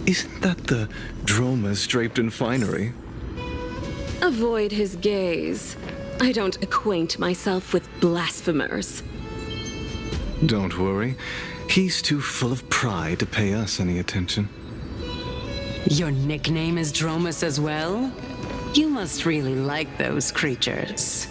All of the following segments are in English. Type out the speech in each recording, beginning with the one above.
Isn't that the dromas draped in finery? Avoid his gaze. I don't acquaint myself with blasphemers. Don't worry. He's too full of pride to pay us any attention. Your nickname is Dromus as well? You must really like those creatures.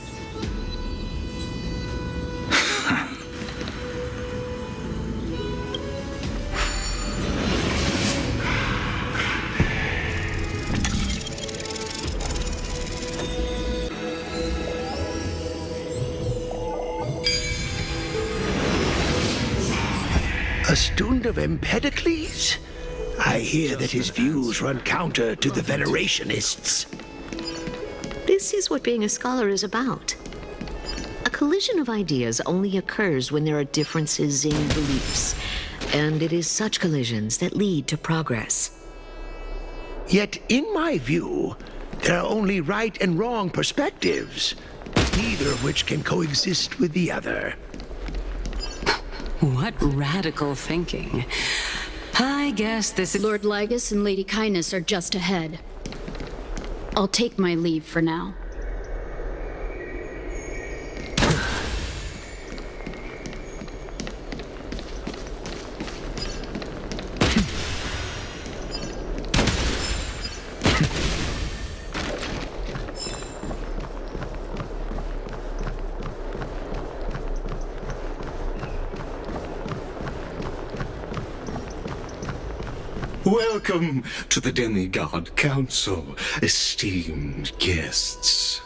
A student of Empedocles? I hear that his views run counter to the Venerationists. This is what being a scholar is about. A collision of ideas only occurs when there are differences in beliefs, and it is such collisions that lead to progress. Yet, in my view, there are only right and wrong perspectives, neither of which can coexist with the other. What radical thinking. I guess this is... Lord Lygus and Lady Kindness are just ahead. I'll take my leave for now. Welcome to the Demigod Council, esteemed guests.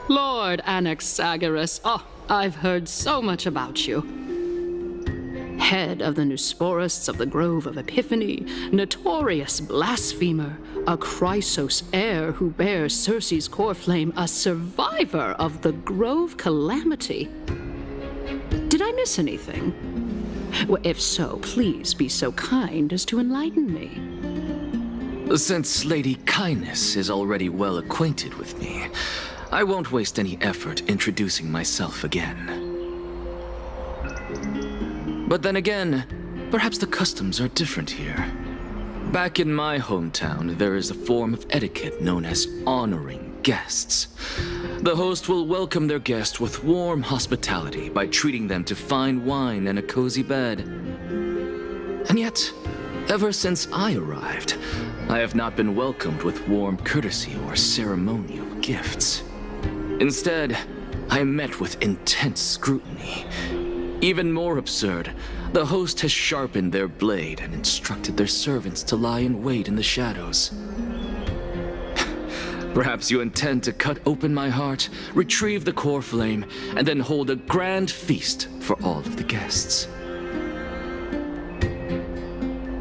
Lord Anaxagoras, I've heard so much about you. Head of the Nusporists of the Grove of Epiphany, notorious blasphemer, a Chrysos heir who bears Circe's core flame, a survivor of the Grove Calamity. Did I miss anything? Well, if so, please be so kind as to enlighten me. Since Lady Kindness is already well acquainted with me, I won't waste any effort introducing myself again. But then again, perhaps the customs are different here. Back in my hometown, there is a form of etiquette known as honoring guests. The host will welcome their guest with warm hospitality by treating them to fine wine and a cozy bed. And yet, ever since I arrived, I have not been welcomed with warm courtesy or ceremonial gifts. Instead, I am met with intense scrutiny. Even more absurd, the host has sharpened their blade and instructed their servants to lie in wait in the shadows. Perhaps you intend to cut open my heart, retrieve the core flame, and then hold a grand feast for all of the guests.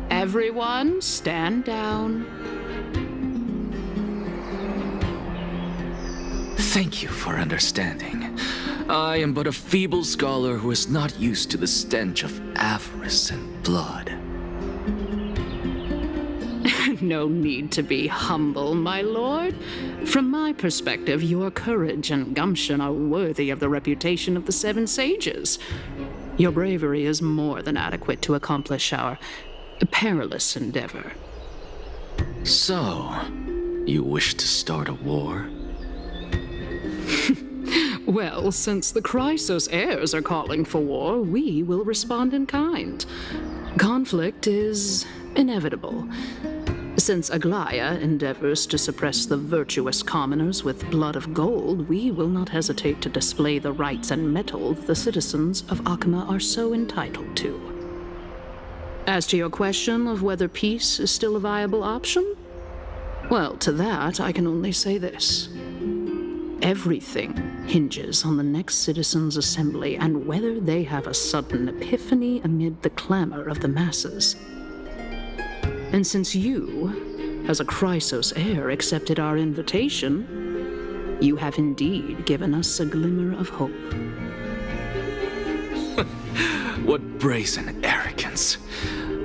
Everyone, stand down. Thank you for understanding. I am but a feeble scholar who is not used to the stench of avarice and blood. No need to be humble, my lord. From my perspective, your courage and gumption are worthy of the reputation of the Seven Sages. Your bravery is more than adequate to accomplish our perilous endeavor. So, you wish to start a war? Well, since the Chrysos heirs are calling for war, we will respond in kind. Conflict is inevitable. Since Aglaya endeavors to suppress the virtuous commoners with blood of gold, we will not hesitate to display the rights and mettle the citizens of Akama are so entitled to. As to your question of whether peace is still a viable option, well, to that I can only say this. Everything hinges on the next citizens' assembly and whether they have a sudden epiphany amid the clamor of the masses. And since you, as a Chrysos heir, accepted our invitation, you have indeed given us a glimmer of hope. What brazen arrogance.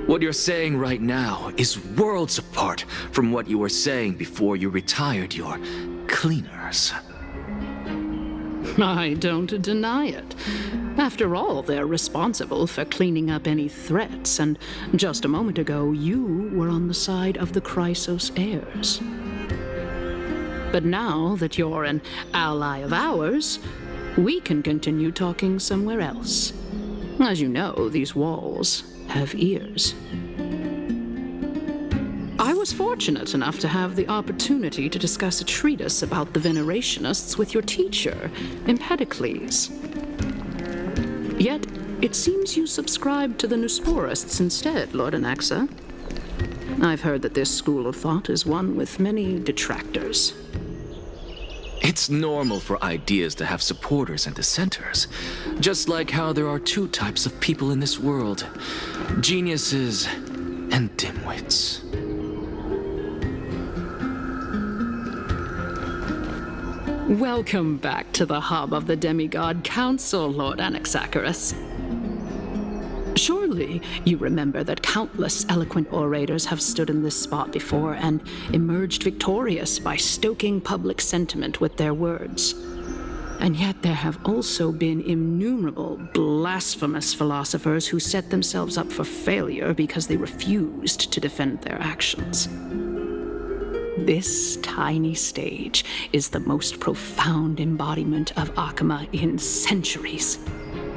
What you're saying right now is worlds apart from what you were saying before you retired your cleaners. I don't deny it. After all, they're responsible for cleaning up any threats, and just a moment ago, you were on the side of the Chrysos heirs. But now that you're an ally of ours, we can continue talking somewhere else. As you know, these walls have ears. I was fortunate enough to have the opportunity to discuss a treatise about the Venerationists with your teacher, Empedocles. Yet, it seems you subscribe to the Nusporists instead, Lord Anaxa. I've heard that this school of thought is one with many detractors. It's normal for ideas to have supporters and dissenters, just like how there are two types of people in this world: geniuses and dimwits. Welcome back to the hub of the Demigod Council, Lord Anaxagoras. Surely you remember that countless eloquent orators have stood in this spot before and emerged victorious by stoking public sentiment with their words. And yet there have also been innumerable blasphemous philosophers who set themselves up for failure because they refused to defend their actions. This tiny stage is the most profound embodiment of Akama in centuries.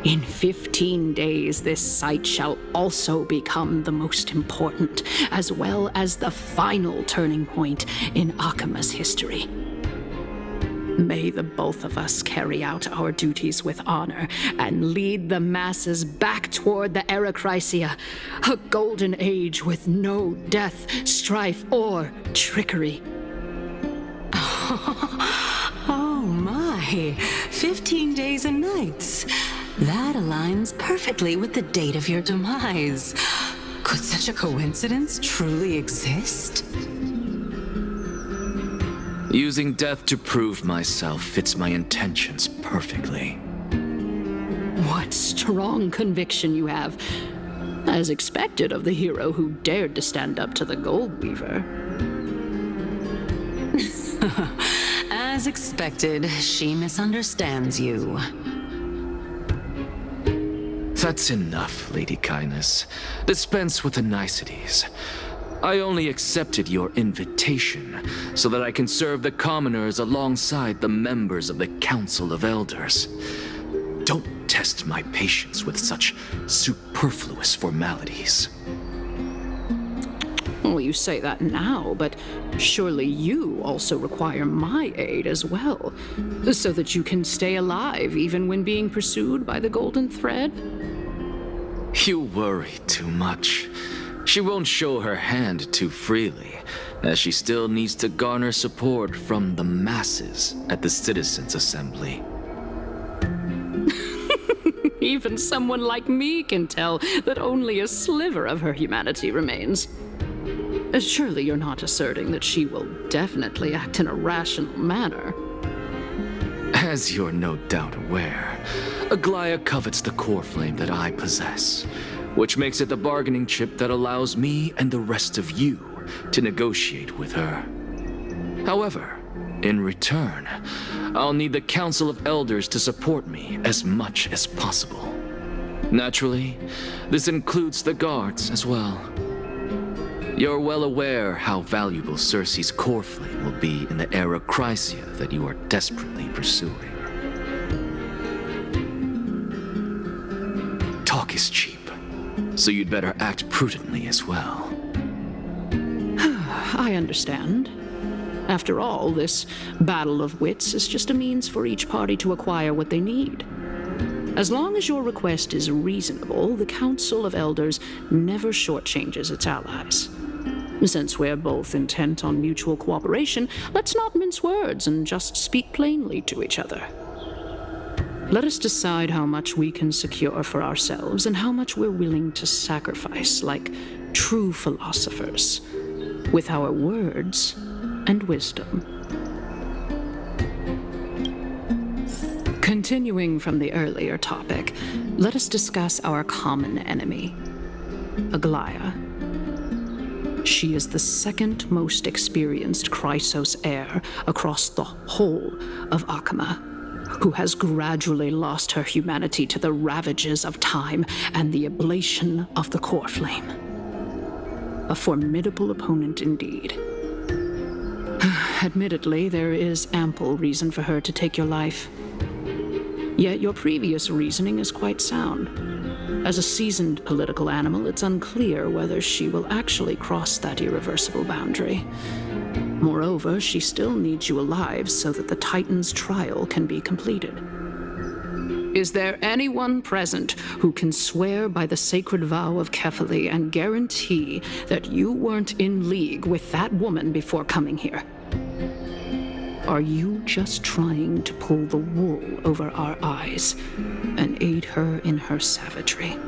In 15 days, this site shall also become the most important, as well as the final turning point in Akama's history. May the both of us carry out our duties with honor and lead the masses back toward the Erechrysia, a golden age with no death, strife, or trickery. Oh my, 15 days and nights. That aligns perfectly with the date of your demise. Could such a coincidence truly exist? Using death to prove myself fits my intentions perfectly. What strong conviction you have, as expected of the hero who dared to stand up to the Gold Weaver. As expected, she misunderstands you. That's enough, Lady Kindness. Dispense with the niceties. I only accepted your invitation so that I can serve the commoners alongside the members of the Council of Elders. Don't test my patience with such superfluous formalities. Well, you say that now, but surely you also require my aid as well, so that you can stay alive even when being pursued by the Golden Thread? You worry too much. She won't show her hand too freely, as she still needs to garner support from the masses at the Citizens' Assembly. Even someone like me can tell that only a sliver of her humanity remains. Surely you're not asserting that she will definitely act in a rational manner. As you're no doubt aware, Aglaya covets the core flame that I possess, which makes it the bargaining chip that allows me and the rest of you to negotiate with her. However, in return, I'll need the Council of Elders to support me as much as possible. Naturally, this includes the guards as well. You're well aware how valuable Circe's core flame will be in the Erechrysia that you are desperately pursuing. Talk is cheap, so you'd better act prudently as well. I understand. After all, this battle of wits is just a means for each party to acquire what they need. As long as your request is reasonable, the Council of Elders never shortchanges its allies. Since we're both intent on mutual cooperation, let's not mince words and just speak plainly to each other. Let us decide how much we can secure for ourselves and how much we're willing to sacrifice like true philosophers, with our words and wisdom. Continuing from the earlier topic, let us discuss our common enemy, Aglaya. She is the second most experienced Chrysos heir across the whole of Akama. who has gradually lost her humanity to the ravages of time and the ablation of the core flame. A formidable opponent indeed. Admittedly, there is ample reason for her to take your life. Yet your previous reasoning is quite sound. As a seasoned political animal, it's unclear whether she will actually cross that irreversible boundary. Moreover, she still needs you alive so that the Titan's trial can be completed. Is there anyone present who can swear by the sacred vow of Kefali and guarantee that you weren't in league with that woman before coming here? Are you just trying to pull the wool over our eyes and aid her in her savagery?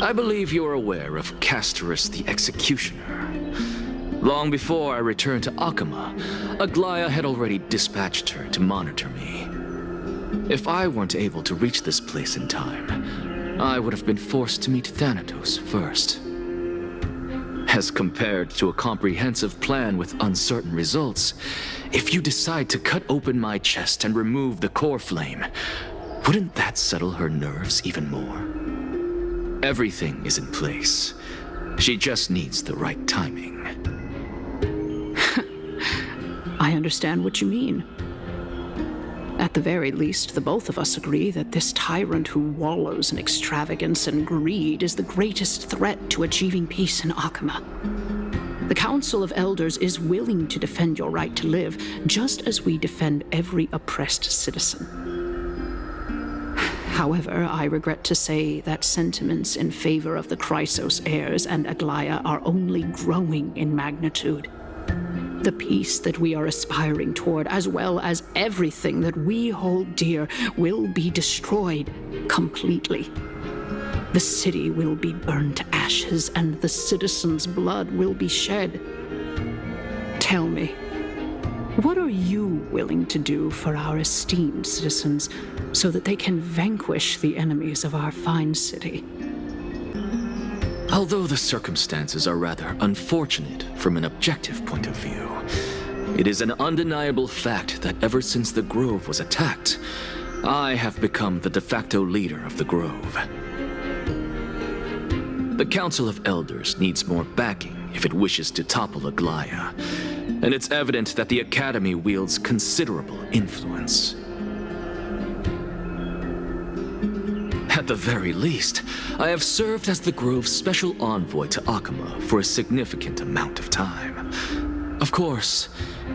I believe you're aware of Castorus the Executioner. Long before I returned to Akama, Aglaya had already dispatched her to monitor me. If I weren't able to reach this place in time, I would have been forced to meet Thanatos first. As compared to a comprehensive plan with uncertain results, if you decide to cut open my chest and remove the core flame, wouldn't that settle her nerves even more? Everything is in place. She just needs the right timing. I understand what you mean. At the very least, the both of us agree that this tyrant who wallows in extravagance and greed is the greatest threat to achieving peace in Akama. The Council of Elders is willing to defend your right to live, just as we defend every oppressed citizen. However, I regret to say that sentiments in favor of the Chrysos heirs and Aglaya are only growing in magnitude. The peace that we are aspiring toward, as well as everything that we hold dear, will be destroyed completely. The city will be burned to ashes, and the citizens' blood will be shed. Tell me, what are you willing to do for our esteemed citizens so that they can vanquish the enemies of our fine city? Although the circumstances are rather unfortunate from an objective point of view, it is an undeniable fact that ever since the Grove was attacked, I have become the de facto leader of the Grove. The Council of Elders needs more backing if it wishes to topple Aglaya, and it's evident that the Academy wields considerable influence. At the very least, I have served as the Grove's special envoy to Akama for a significant amount of time. Of course,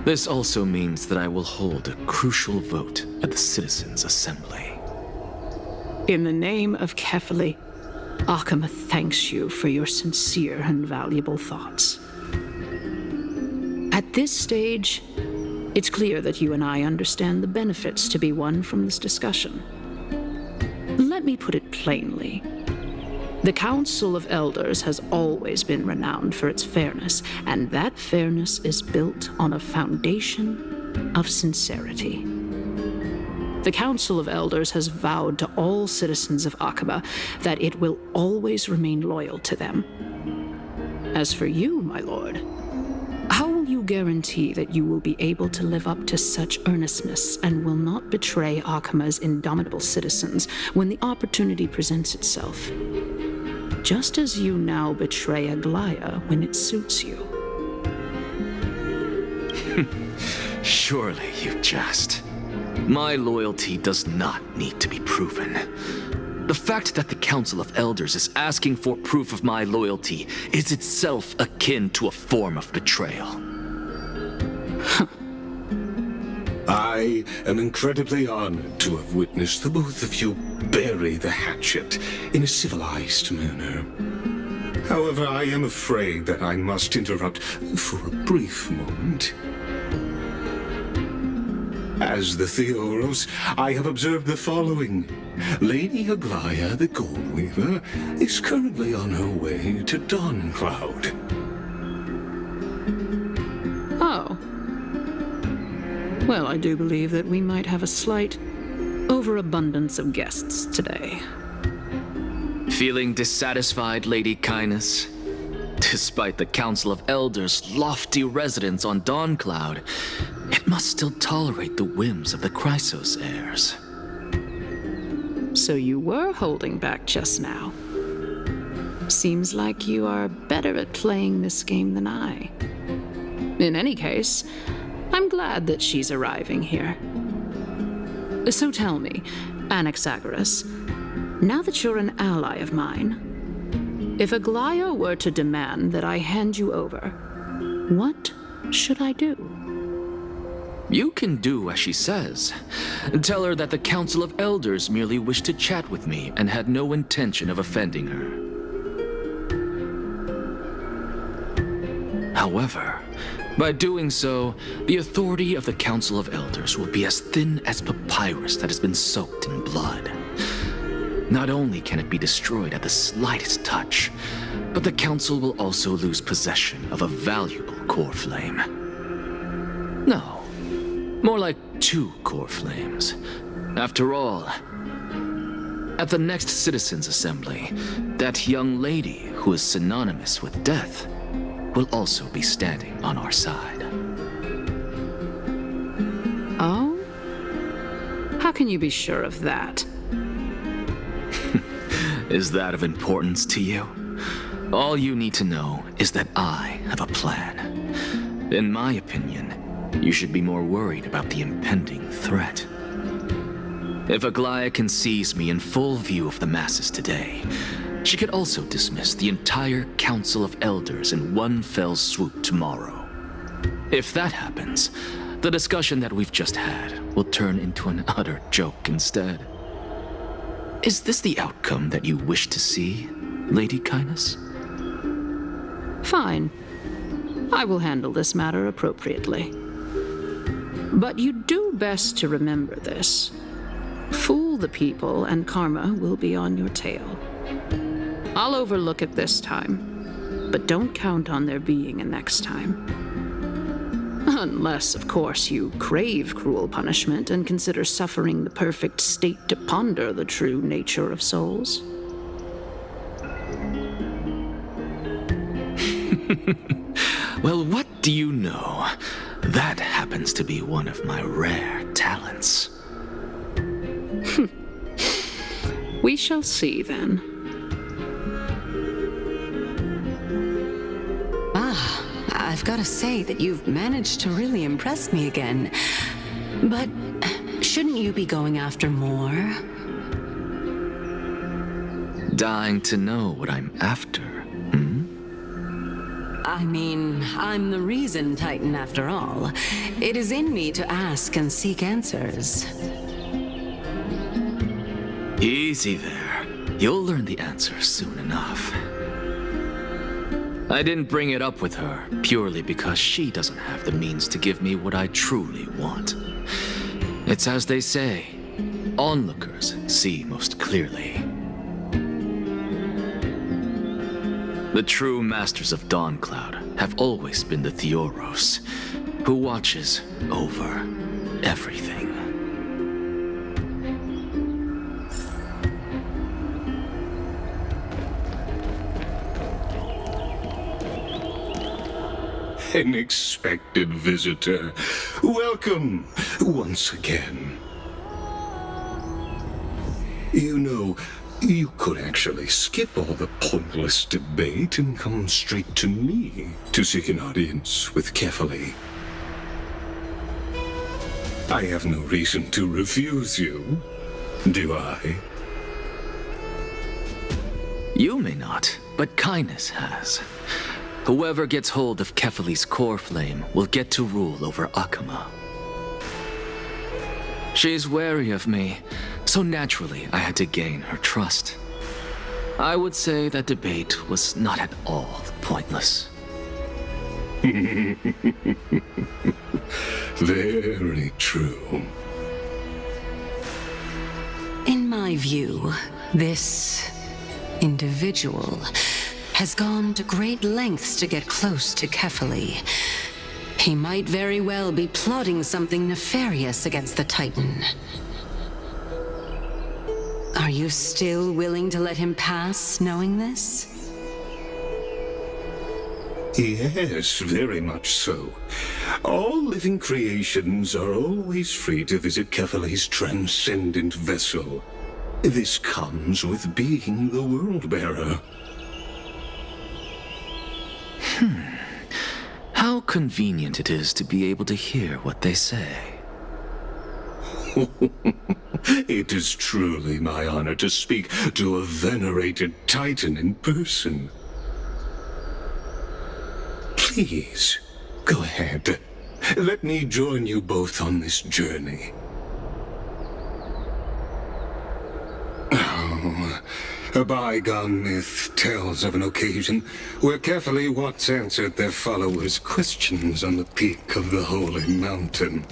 this also means that I will hold a crucial vote at the Citizens' Assembly. In the name of Kefali, Akama thanks you for your sincere and valuable thoughts. At this stage, it's clear that you and I understand the benefits to be won from this discussion. Let me put it plainly. The Council of Elders has always been renowned for its fairness, and that fairness is built on a foundation of sincerity. The Council of Elders has vowed to all citizens of Akama that it will always remain loyal to them. As for you, my lord, how will you guarantee that you will be able to live up to such earnestness and will not betray Akama's indomitable citizens when the opportunity presents itself? Just as you now betray Aglaya when it suits you. Surely you jest. My loyalty does not need to be proven. The fact that the Council of Elders is asking for proof of my loyalty is itself akin to a form of betrayal. I am incredibly honored to have witnessed the both of you bury the hatchet in a civilized manner. However, I am afraid that I must interrupt for a brief moment. As the Theoros, I have observed the following. Lady Aglaya, the Goldweaver, is currently on her way to Dawncloud. Oh. Well, I do believe that we might have a slight overabundance of guests today. Feeling dissatisfied, Lady Kindness? Despite the Council of Elders' lofty residence on Dawncloud, it must still tolerate the whims of the Chrysos heirs. So you were holding back just now. Seems like you are better at playing this game than I. In any case, I'm glad that she's arriving here. So tell me, Anaxagoras, now that you're an ally of mine, if Aglaya were to demand that I hand you over, what should I do? You can do as she says. Tell her that the Council of Elders merely wished to chat with me and had no intention of offending her. However, by doing so, the authority of the Council of Elders will be as thin as papyrus that has been soaked in blood. Not only can it be destroyed at the slightest touch, but the Council will also lose possession of a valuable core flame. No, more like 2 core flames. After all, at the next Citizens' Assembly, that young lady who is synonymous with death will also be standing on our side. Oh? How can you be sure of that? Is that of importance to you? All you need to know is that I have a plan. In my opinion, you should be more worried about the impending threat. If Aglaya can seize me in full view of the masses today, she could also dismiss the entire Council of Elders in one fell swoop tomorrow. If that happens, the discussion that we've just had will turn into an utter joke instead. Is this the outcome that you wish to see, Lady Kynus? Fine. I will handle this matter appropriately. But you do best to remember this. Fool the people and karma will be on your tail. I'll overlook it this time, but don't count on there being a next time. Unless, of course, you crave cruel punishment and consider suffering the perfect state to ponder the true nature of souls. Well, what do you know? That happens to be one of my rare talents. We shall see, then. I've got to say that you've managed to really impress me again. But shouldn't you be going after more? Dying to know what I'm after, I mean, I'm the reason Titan after all. It is in me to ask and seek answers. Easy there. You'll learn the answer soon enough. I didn't bring it up with her purely because she doesn't have the means to give me what I truly want. It's as they say, onlookers see most clearly. The true masters of Dawncloud have always been the Theoros, who watches over everything. An expected visitor. Welcome once again. You know, you could actually skip all the pointless debate and come straight to me to seek an audience with Kefali. I have no reason to refuse you, do I? You may not, but Kynus has. Whoever gets hold of Kefali's core flame will get to rule over Akama. She's wary of me, so naturally I had to gain her trust. I would say that debate was not at all pointless. Very true. In my view, this individual has gone to great lengths to get close to Kefali. He might very well be plotting something nefarious against the Titan. Are you still willing to let him pass, knowing this? Yes, very much so. All living creations are always free to visit Kefali's transcendent vessel. This comes with being the world-bearer. How convenient it is to be able to hear what they say. It is truly my honor to speak to a venerated Titan in person. Please, go ahead. Let me join you both on this journey. Oh, a bygone myth tells of an occasion where Kefali once answered their followers' questions on the peak of the holy mountain.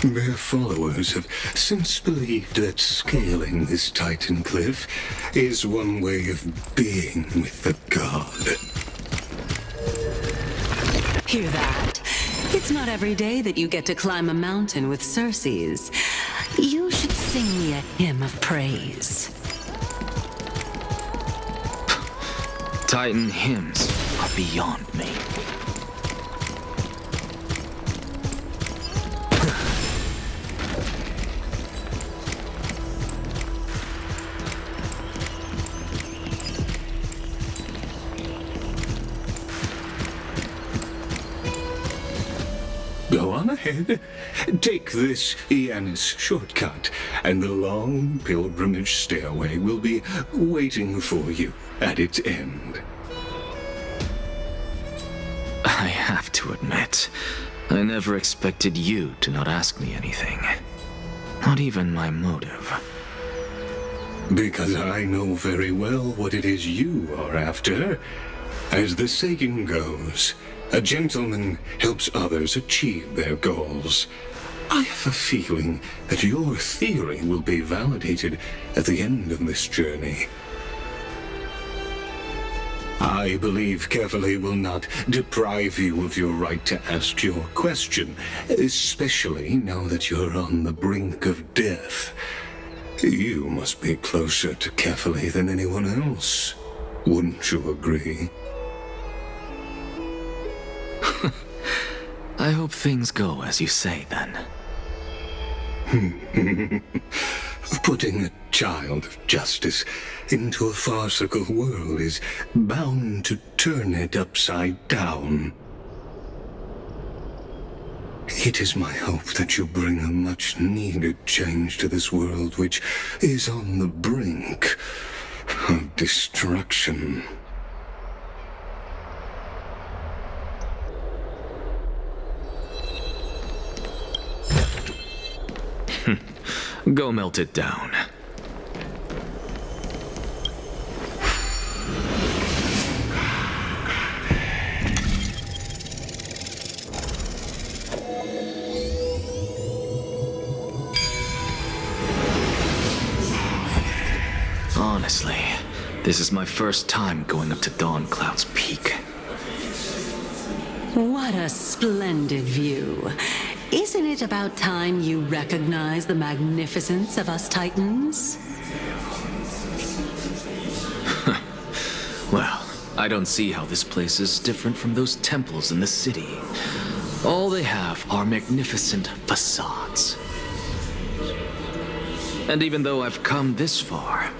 Their followers have since believed that scaling this Titan cliff is one way of being with the god. Hear that? It's not every day that you get to climb a mountain with Circes. You should sing me a hymn of praise. Titan hymns are beyond me. Go on ahead. Take this Iannis shortcut, and the long pilgrimage stairway will be waiting for you at its end. I have to admit, I never expected you to not ask me anything. Not even my motive. Because I know very well what it is you are after. As the saying goes, a gentleman helps others achieve their goals. I have a feeling that your theory will be validated at the end of this journey. I believe Kefali will not deprive you of your right to ask your question, especially now that you're on the brink of death. You must be closer to Kefali than anyone else. Wouldn't you agree? I hope things go as you say, then. Putting a child of justice into a farcical world is bound to turn it upside down. It is my hope that you bring a much-needed change to this world which is on the brink of destruction. Go melt it down. Honestly, this is my first time going up to Dawn Cloud's peak. What a splendid view. Isn't it about time you recognize the magnificence of us Titans? Well, I don't see how this place is different from those temples in the city. All they have are magnificent facades. And even though I've come this far,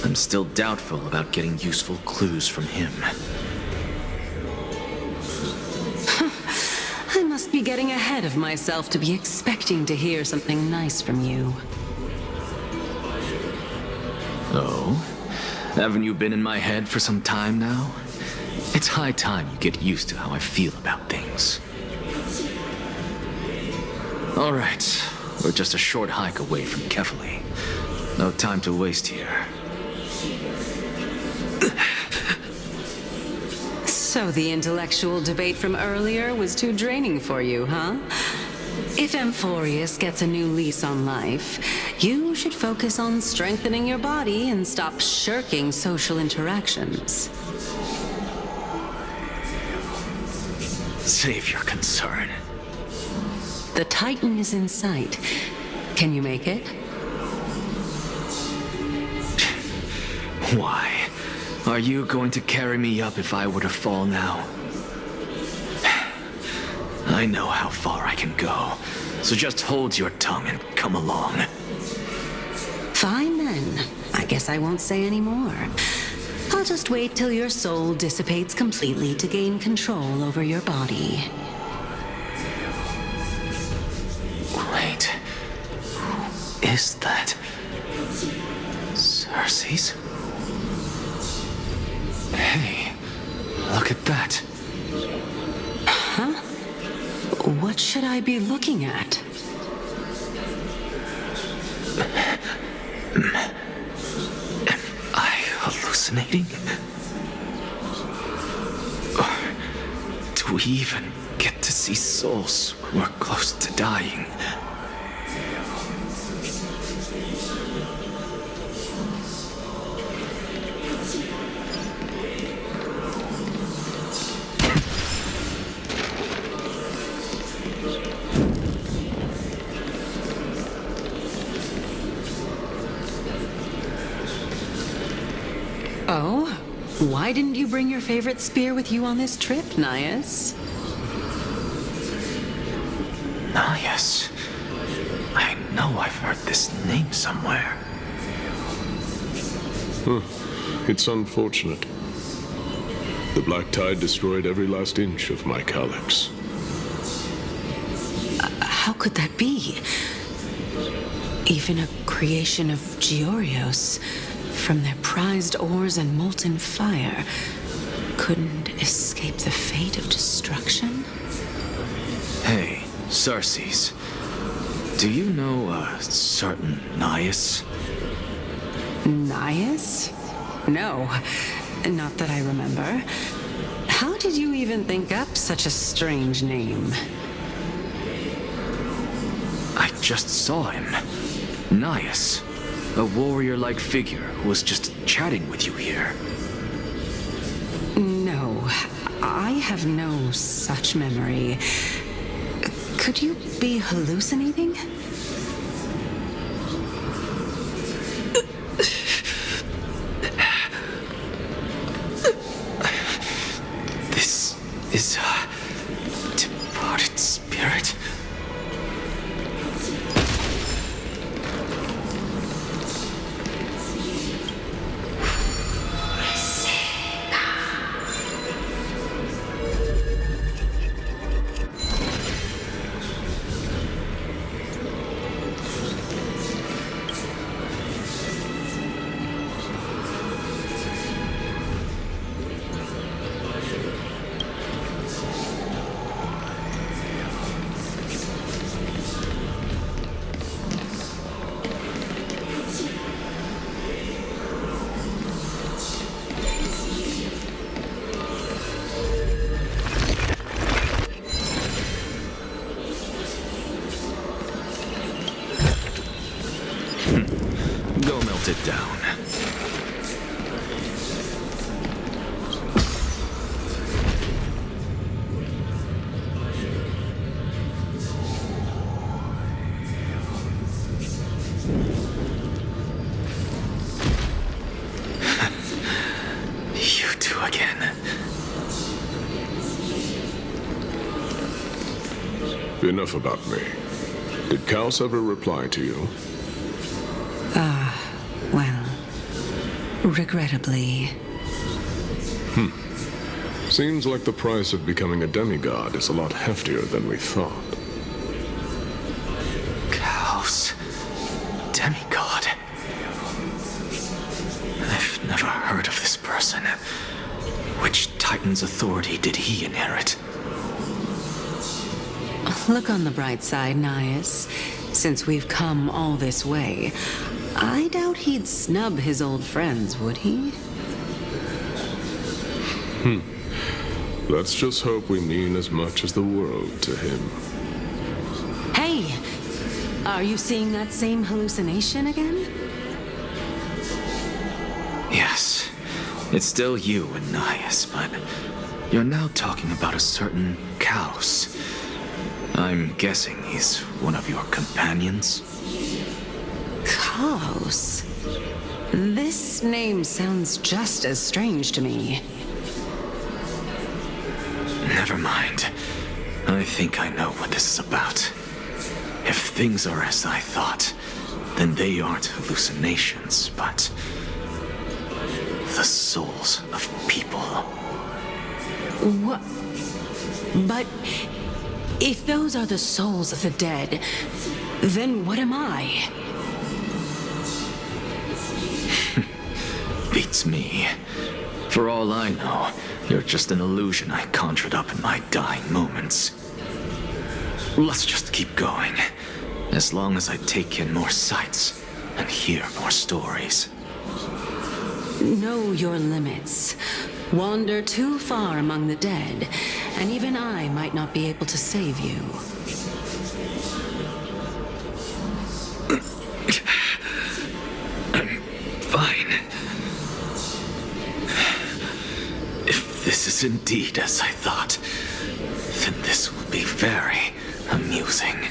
I'm still doubtful about getting useful clues from him. I must be getting ahead of myself to be expecting to hear something nice from you. Oh? Haven't you been in my head for some time now? It's high time you get used to how I feel about things. All right, we're just a short hike away from Kefali. No time to waste here. So the intellectual debate from earlier was too draining for you, huh? If Amphorius gets a new lease on life, you should focus on strengthening your body and stop shirking social interactions. Save your concern. The Titan is in sight. Can you make it? Why? Are you going to carry me up if I were to fall now? I know how far I can go, so just hold your tongue and come along. Fine then. I guess I won't say any more. I'll just wait till your soul dissipates completely to gain control over your body. Wait. Who is that? Cersei's? Hey, look at that. Huh? What should I be looking at? Am I hallucinating? Or do we even get to see souls when we're close to dying? Oh? Why didn't you bring your favorite spear with you on this trip, Nias? Nias. I know I've heard this name somewhere. It's unfortunate. The Black Tide destroyed every last inch of my calyx. How could that be? Even a creation of Georios, from their prized ores and molten fire, couldn't escape the fate of destruction? Hey, Cersei's. Do you know a certain Nias? Nias? No, not that I remember. How did you even think up such a strange name? I just saw him. Nias. A warrior-like figure who was just chatting with you here. No, I have no such memory. Could you be hallucinating? This is a departed spirit. Go melt it down. You two again. Enough about me. Did Kaos ever reply to you? Well, regrettably. Seems like the price of becoming a demigod is a lot heftier than we thought. Kaos. Demigod. I've never heard of this person. Which Titan's authority did he inherit? Look on the bright side, Nias. Since we've come all this way, I doubt he'd snub his old friends, would he? Let's just hope we mean as much as the world to him. Hey! Are you seeing that same hallucination again? Yes. It's still you and Nias, but you're now talking about a certain Kaos. I'm guessing he's one of your companions? Kaos? This name sounds just as strange to me. Never mind. I think I know what this is about. If things are as I thought, then they aren't hallucinations, but the souls of people. What? But if those are the souls of the dead, then what am I? Beats me. For all I know, you're just an illusion I conjured up in my dying moments. Let's just keep going. As long as I take in more sights and hear more stories. Know your limits. Wander too far among the dead, and even I might not be able to save you. I'm fine. If this is indeed as I thought, then this will be very amusing.